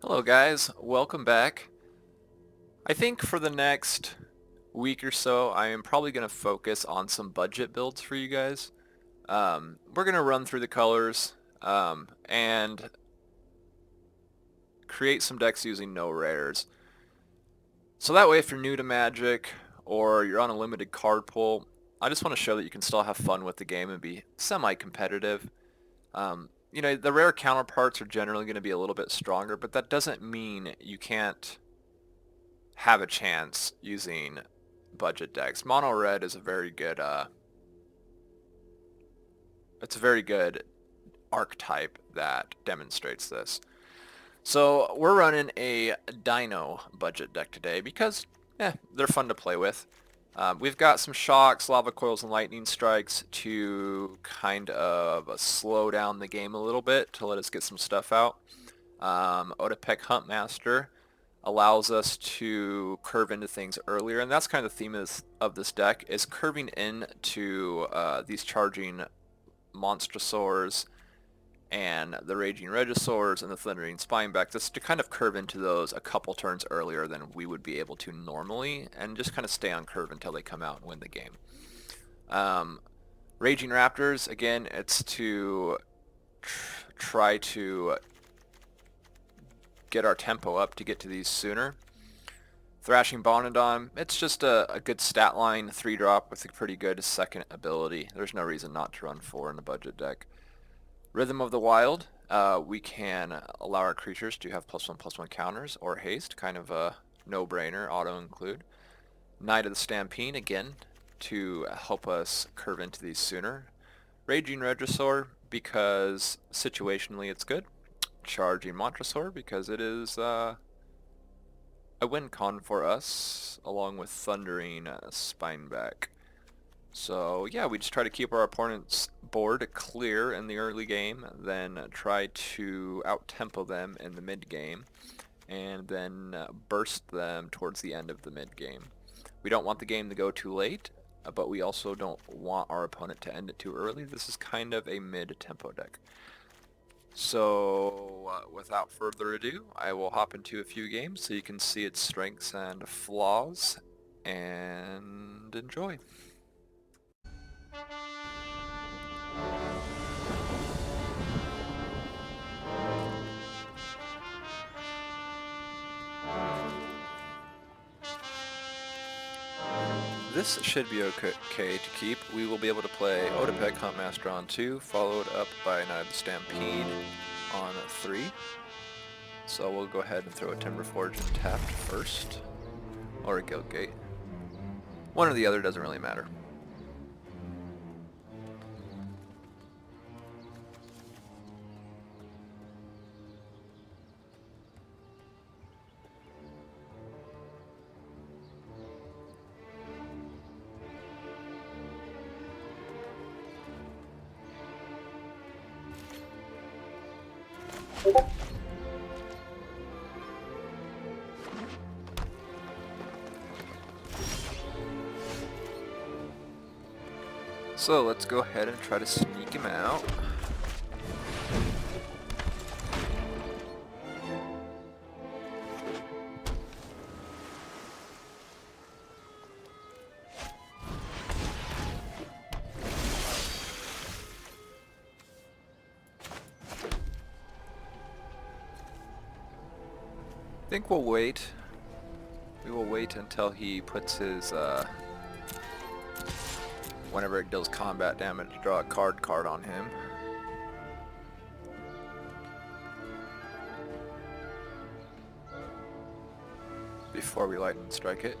Hello guys, welcome back. I think for the next week or so, I am probably going to focus on some budget builds for you guys. We're going to run through the colors and create some decks using no rares. So that way if you're new to Magic or you're on a limited card pool, I just want to show that you can still have fun with the game and be semi-competitive. The rare counterparts are generally going to be a little bit stronger, but that doesn't mean you can't have a chance using budget decks. Mono red is a very good it's a very good archetype that demonstrates this. So we're running a dino budget deck today because they're fun to play with. We've got some shocks, lava coils, and lightning strikes to kind of slow down the game a little bit to let us get some stuff out. Otepec Huntmaster allows us to curve into things earlier, and that's kind of the theme of this deck, is curving into these charging Monstrosaurs and the Raging Regisaurs and the Thundering Spineback, just to kind of curve into those a couple turns earlier than we would be able to normally, and just kind of stay on curve until they come out and win the game. Raging Raptors, again, it's to try to get our tempo up to get to these sooner. Thrashing Bonodon, it's just a good stat line, 3-drop with a pretty good second ability. There's no reason not to run 4 in a budget deck. Rhythm of the Wild, we can allow our creatures to have +1/+1 counters or haste, kind of a no-brainer, auto-include. Knight of the Stampede, again, to help us curve into these sooner. Raging Regisaur, because situationally it's good. Charging Montresaur, because it is a win con for us, along with Thundering Spineback. So yeah, we just try to keep our opponent's board clear in the early game, then try to out-tempo them in the mid-game, and then burst them towards the end of the mid-game. We don't want the game to go too late, but we also don't want our opponent to end it too early. This is kind of a mid-tempo deck. So without further ado, I will hop into a few games so you can see its strengths and flaws, and enjoy. This should be okay to keep. We will be able to play Otepec Huntmaster on 2, followed up by Knight of the Stampede on 3. So we'll go ahead and throw a Timberforge and tapped first, or a Guildgate. One or the other, doesn't really matter. So let's go ahead and try to sneak him out. I think we'll wait. We will wait until he puts his whenever it deals combat damage, draw a card on him. Before we lightning strike it.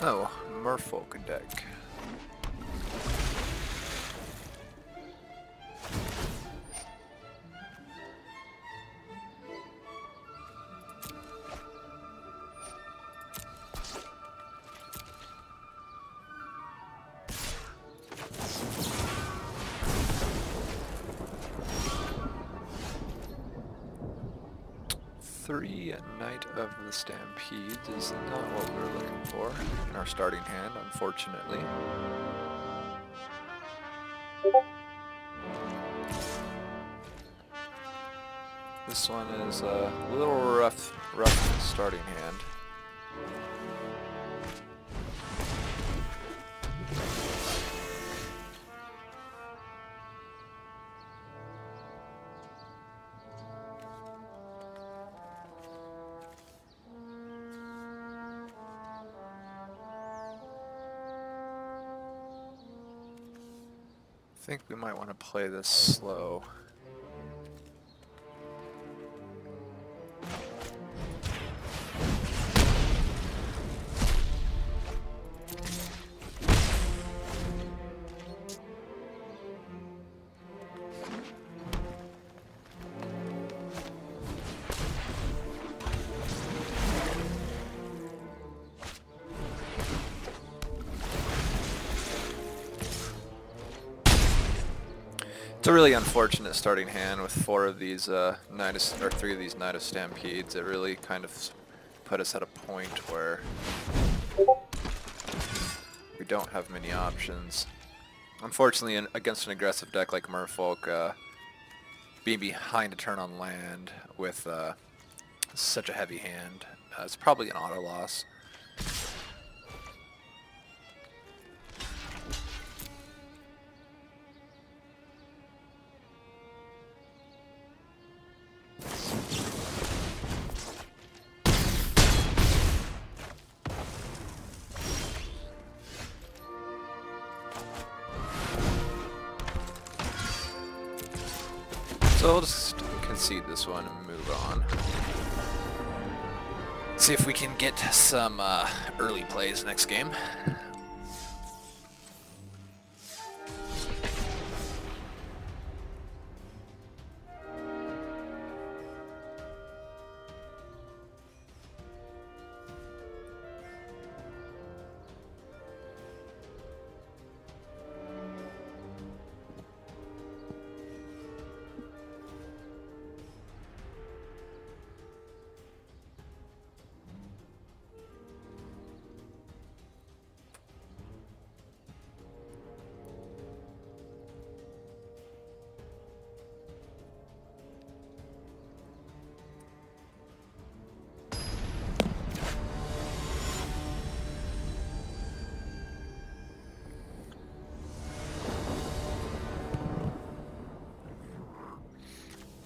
Oh, Merfolk deck. 3 Knight of the Stampedes is not what we're looking for in our starting hand, unfortunately. This one is a little rough starting hand. I think we might want to play this slow. It's a really unfortunate starting hand with 4 of these 3 of these Knight of Stampedes. It really kind of put us at a point where we don't have many options. Unfortunately, against an aggressive deck like Merfolk, being behind a turn on land with such a heavy hand, it's probably an auto loss. So we'll just concede this one and move on. See if we can get some early plays next game.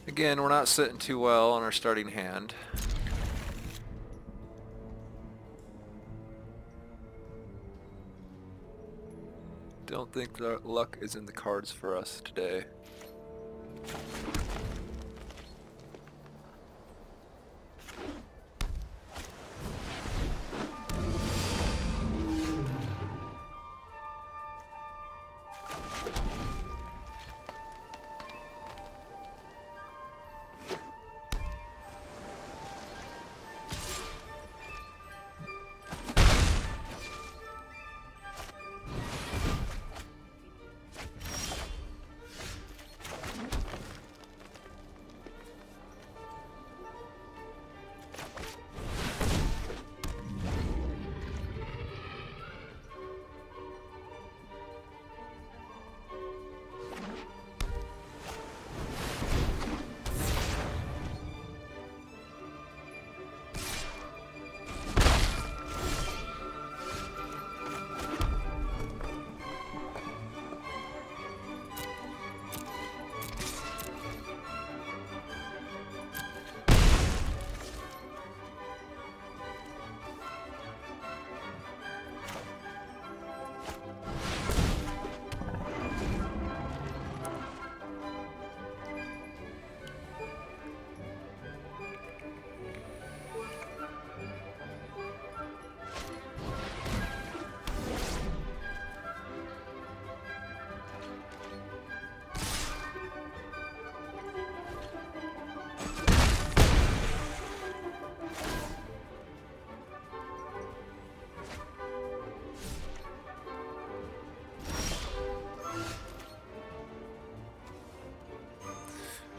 Again, we're not sitting too well on our starting hand. Don't think that luck is in the cards for us today.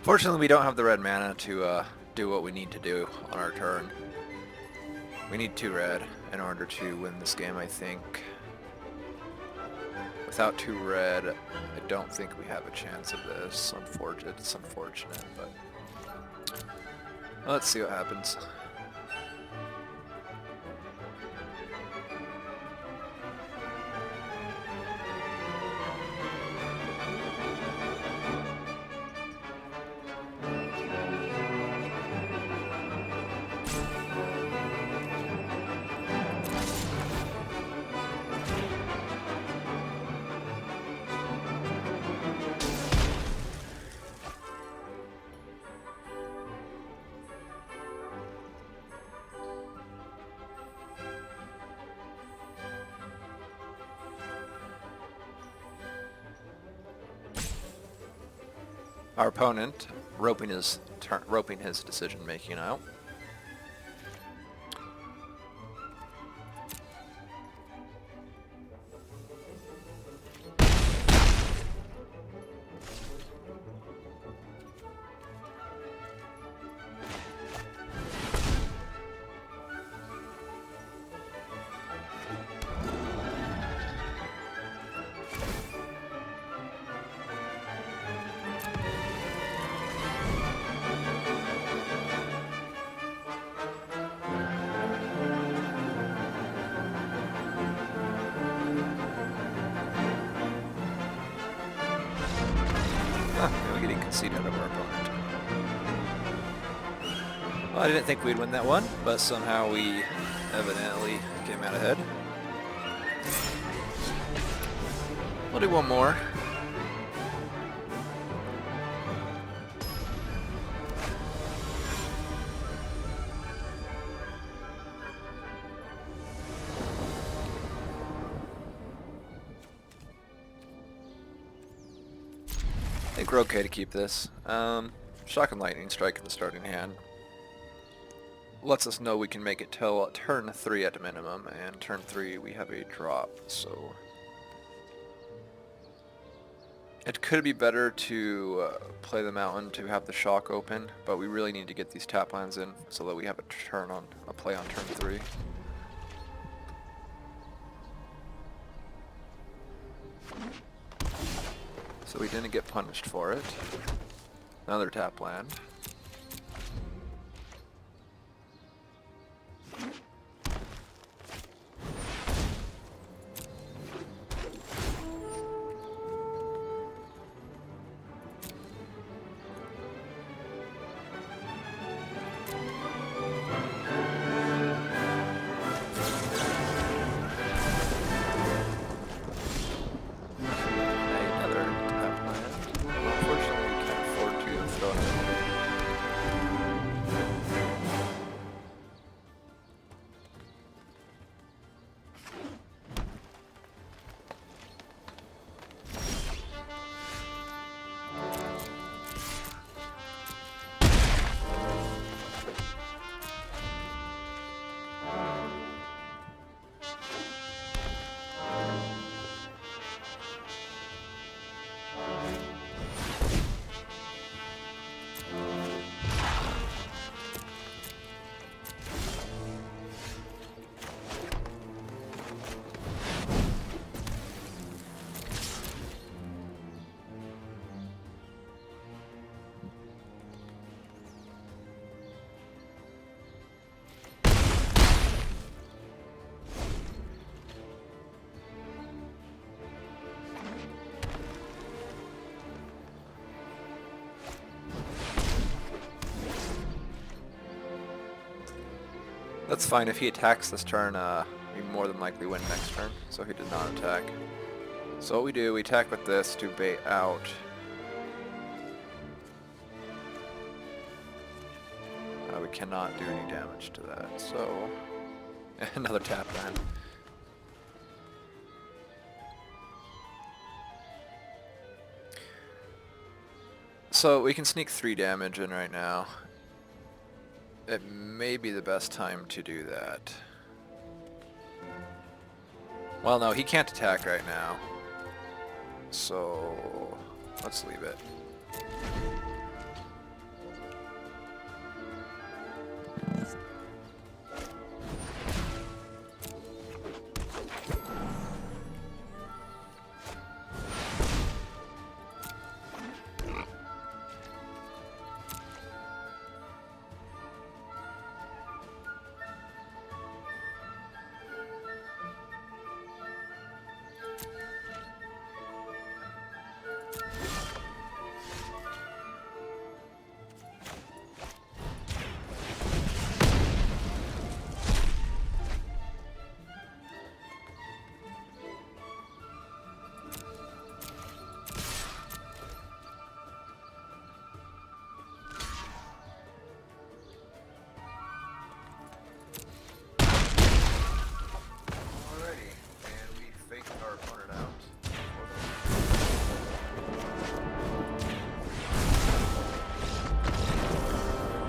Fortunately, we don't have the red mana to do what we need to do on our turn. We need 2 red in order to win this game, I think. Without 2 red, I don't think we have a chance of this. It's unfortunate, but let's see what happens. Our opponent roping his decision making out. We're getting conceded out of our opponent. Well, I didn't think we'd win that one, but somehow we evidently came out ahead. We'll do one more. I think we're okay to keep this. Shock and Lightning Strike in the starting hand lets us know we can make it till turn 3 at a minimum, and turn 3 we have a drop, so it could be better to play the mountain to have the shock open, but we really need to get these tap lands in so that we have a play on turn 3. So we didn't get punished for it. Another tap land. That's fine. If he attacks this turn, we more than likely win next turn, so he did not attack. So what we do, we attack with this to bait out. We cannot do any damage to that, so another tap land. So we can sneak 3 damage in right now. It may be the best time to do that. Well, no, he can't attack right now. So let's leave it.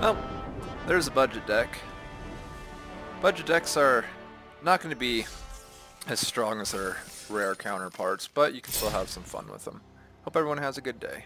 Well, there's a budget deck. Budget decks are not going to be as strong as their rare counterparts, but you can still have some fun with them. Hope everyone has a good day.